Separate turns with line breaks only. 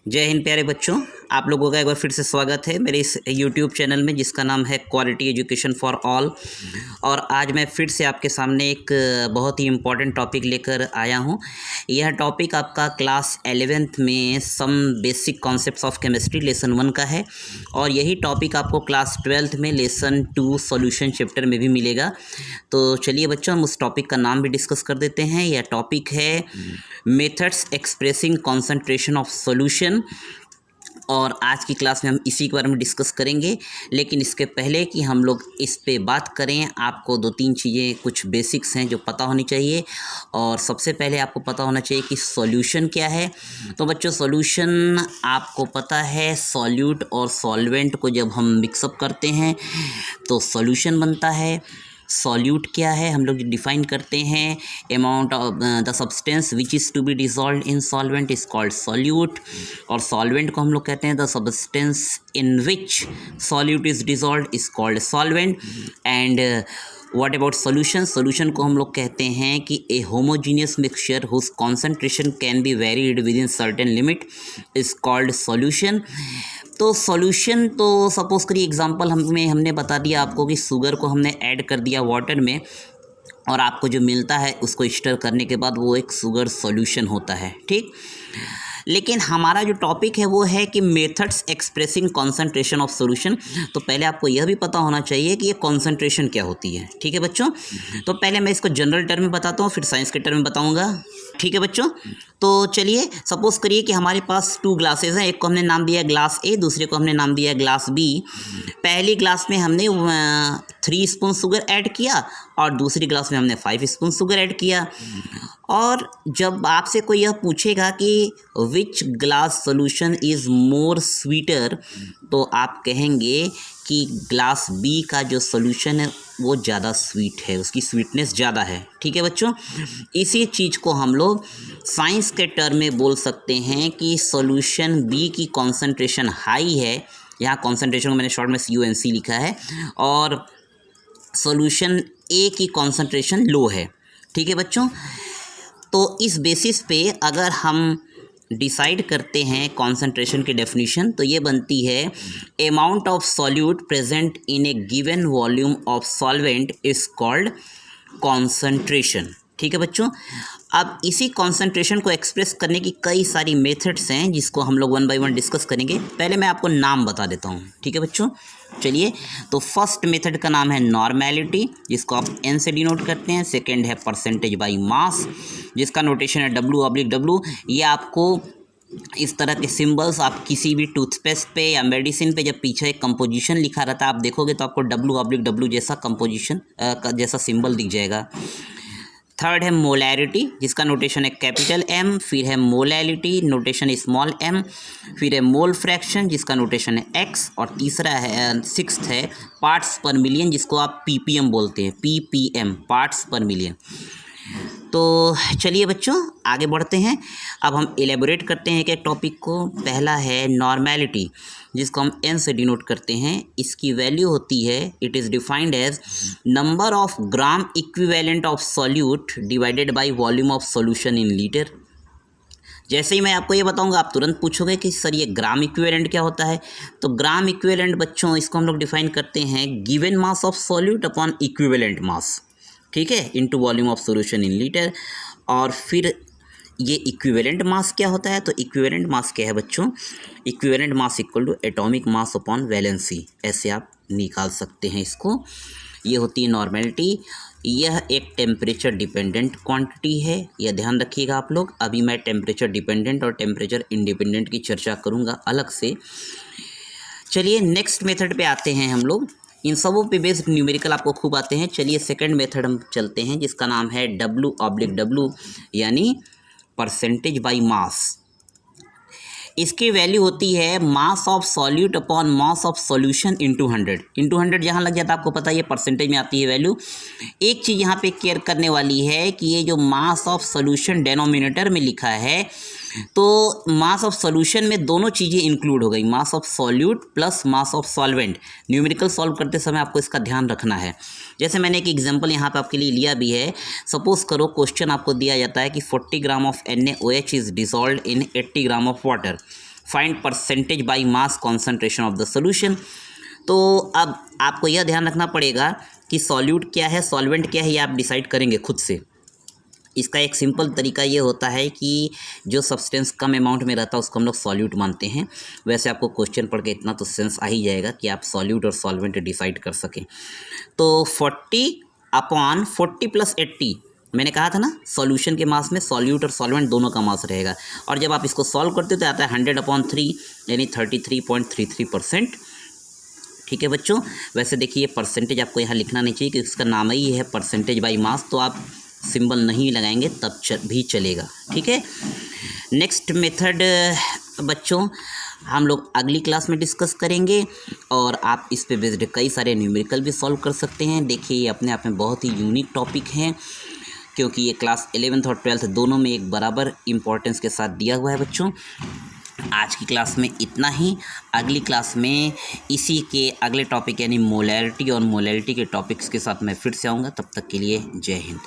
जय हिंद प्यारे बच्चों, आप लोगों का एक बार फिर से स्वागत है मेरे इस YouTube चैनल में जिसका नाम है क्वालिटी एजुकेशन फॉर ऑल। और आज मैं फिर से आपके सामने एक बहुत ही इम्पॉर्टेंट टॉपिक लेकर आया हूं। यह टॉपिक आपका क्लास 11th में some basic concepts of chemistry lesson 1 का है और यही टॉपिक आपको क्लास 12th में लेसन 2 सॉल्यूशन चैप्टर में भी मिलेगा। तो चलिए बच्चों, हम उस टॉपिक का नाम भी डिस्कस कर देते हैं। यह टॉपिक है methods expressing concentration of solution और आज की क्लास में हम इसी के बारे में डिस्कस करेंगे। लेकिन इसके पहले कि हम लोग इस पे बात करें, आपको दो तीन चीज़ें, कुछ बेसिक्स हैं जो पता होनी चाहिए। और सबसे पहले आपको पता होना चाहिए कि सॉल्यूशन क्या है। तो बच्चों, सॉल्यूशन आपको पता है, सॉल्यूट और सॉल्वेंट को जब हम मिक्सअप करते हैं तो सॉल्यूशन बनता है। सॉल्यूट क्या है, हम लोग डिफाइन करते हैं, amount of the substance which is to be dissolve in solvent is called solute. और सॉल्वेंट को हम लोग कहते हैं the substance in which solute is dissolve is called solvent. And what about solution, solution को हम लोग कहते हैं कि a homogeneous mixture whose concentration can be varied within certain limit is called solution. तो सॉल्यूशन, तो suppose करिए example हमने बता दिया आपको कि शुगर को हमने ऐड कर दिया वाटर में और आपको जो मिलता है उसको स्टर करने के बाद वो एक शुगर सॉल्यूशन होता है, ठीक। लेकिन हमारा जो टॉपिक है वो है कि methods expressing concentration of solution. तो पहले आपको यह भी पता होना चाहिए कि ये कॉन्सेंट्रेशन क्या होती है, ठीक है बच्चों। तो पहले मैं इसको जनरल टर्म में बताता हूँ, फिर साइंस के टर्म में बताऊँगा, ठीक है बच्चों। तो चलिए सपोज करिए कि हमारे पास 2 ग्लासेस हैं, एक को हमने नाम दिया ग्लास ए, दूसरे को हमने नाम दिया ग्लास बी। पहली ग्लास में हमने 3 स्पून शुगर ऐड किया और दूसरी ग्लास में हमने 5 स्पून शुगर ऐड किया। और जब आपसे कोई यह पूछेगा कि which glass solution is more sweeter, तो आप कहेंगे कि ग्लास बी का जो सॉल्यूशन है वो ज़्यादा स्वीट है, उसकी स्वीटनेस ज़्यादा है, ठीक है बच्चों। इसी चीज़ को हम लोग साइंस के टर्म में बोल सकते हैं कि सॉल्यूशन बी की कॉन्सेंट्रेशन हाई है, यहाँ कॉन्सेंट्रेशन को मैंने शॉर्ट में CONC लिखा है, और सॉल्यूशन ए की कॉन्सेंट्रेशन लो है, ठीक है बच्चों। तो इस बेसिस पे अगर हम डिसाइड करते हैं कॉन्सेंट्रेशन की डेफिनेशन, तो ये बनती है amount of solute present in A given volume of solvent is called concentration, ठीक है बच्चों। अब इसी कॉन्सेंट्रेशन को एक्सप्रेस करने की कई सारी मेथड्स हैं जिसको हम लोग 1 बाय 1 डिस्कस करेंगे। पहले मैं आपको नाम बता देता हूँ, ठीक है बच्चों। चलिए, तो फर्स्ट मेथड का नाम है नॉर्मेलिटी, जिसको आप N से डिनोट करते हैं। सेकंड है परसेंटेज बाई मास, जिसका नोटेशन है W/W। ये आपको इस तरह के सिंबल्स आप किसी भी टूथपेस्ट पे या मेडिसिन पे जब पीछे एक कंपोजिशन लिखा रहता है आप देखोगे तो आपको W/W जैसा कंपोजिशन जैसा सिंबल दिख जाएगा। थर्ड है मोलैरिटी, जिसका नोटेशन है कैपिटल M। फिर है मोलैलिटी, नोटेशन स्मॉल m। फिर है मोल फ्रैक्शन, जिसका नोटेशन है x। और तीसरा है, सिक्स्थ है पार्ट्स पर मिलियन, जिसको आप ppm बोलते हैं, ppm, पार्ट्स पर मिलियन। तो चलिए बच्चों आगे बढ़ते हैं। अब हम एलेबोरेट करते हैं एक टॉपिक को। पहला है नॉर्मेलिटी, जिसको हम N से डिनोट करते हैं। इसकी वैल्यू होती है, it is defined as number of gram equivalent of solute divided by volume of solution in litre. जैसे ही मैं आपको ये बताऊंगा आप तुरंत पूछोगे कि सर ये ग्राम इक्विवेलेंट क्या होता है। तो ग्राम इक्विवेलेंट बच्चों, इसको हम लोग डिफाइन करते हैं given mass of solute upon equivalent mass, ठीक है, into volume of solution in litre. और फिर ये इक्विवेलेंट मास क्या होता है, तो इक्विवेलेंट मास क्या है बच्चों, equivalent mass equal to atomic mass upon valency, ऐसे आप निकाल सकते हैं इसको। ये होती है नॉर्मेलिटी। यह एक टेम्परेचर डिपेंडेंट क्वांटिटी है, यह ध्यान रखिएगा आप लोग। अभी मैं टेम्परेचर डिपेंडेंट और टेम्परेचर इंडिपेंडेंट की चर्चा करूँगा अलग से। चलिए नेक्स्ट मेथड पे आते हैं हम लोग। इन सबों पे बेस्ड न्यूमेरिकल आपको खूब आते हैं। चलिए सेकंड मेथड हम चलते हैं, जिसका नाम है W/W, यानी परसेंटेज बाई मास। इसकी वैल्यू होती है mass of solute upon mass of solution into 100 जहाँ लग जाता है आपको पता है, ये परसेंटेज में आती है वैल्यू। एक चीज़ यहाँ पे केयर करने वाली है कि ये जो मास ऑफ सॉल्यूशन डेनोमिनेटर में लिखा है, तो मास ऑफ सॉल्यूशन में दोनों चीज़ें इंक्लूड हो गई, mass of solute plus mass of solvent. Numerical solve करते समय आपको इसका ध्यान रखना है। जैसे मैंने एक एग्जांपल यहाँ पे आपके लिए लिया भी है। सपोज करो क्वेश्चन आपको दिया जाता है कि 40 gram of NaOH is dissolved in 80 gram of water. Find percentage by mass concentration of the solution. तो अब आपको यह ध्यान रखना पड़ेगा कि सॉल्यूट क्या है, सॉल्वेंट क्या है, ये आप डिसाइड करेंगे खुद से। इसका एक सिंपल तरीका ये होता है कि जो सब्सटेंस कम अमाउंट में रहता है उसको हम लोग सॉल्यूट मानते हैं। वैसे आपको क्वेश्चन पढ़ के इतना तो सेंस आ ही जाएगा कि आप सॉल्यूट और सॉल्वेंट डिसाइड कर सकें। तो 40/40 + 80, मैंने कहा था ना सॉल्यूशन के मास में सॉल्यूट और सॉल्वेंट दोनों का मास रहेगा। और जब आप इसको सॉल्व करते हो तो आता है 100/3 यानी 33.33%। ठीक है बच्चों, वैसे देखिए परसेंटेज आपको यहाँ लिखना नहीं चाहिए क्योंकि इसका नाम ही है परसेंटेज बाय मास, तो आप सिंबल नहीं लगाएंगे तब भी चलेगा। ठीक है, नेक्स्ट मेथड बच्चों हम लोग अगली क्लास में डिस्कस करेंगे और आप इस पे बेस्ड कई सारे न्यूमेरिकल भी सॉल्व कर सकते हैं। देखिए ये अपने आप में बहुत ही यूनिक टॉपिक है क्योंकि ये क्लास 11th और 12th दोनों में एक बराबर इम्पोर्टेंस के साथ दिया हुआ है बच्चों। आज की क्लास में इतना ही। अगली क्लास में इसी के अगले टॉपिक यानी मोलैरिटी और मोलैरिटी के टॉपिक्स के साथ मैं फिर से आऊँगा। तब तक के लिए जय हिंद।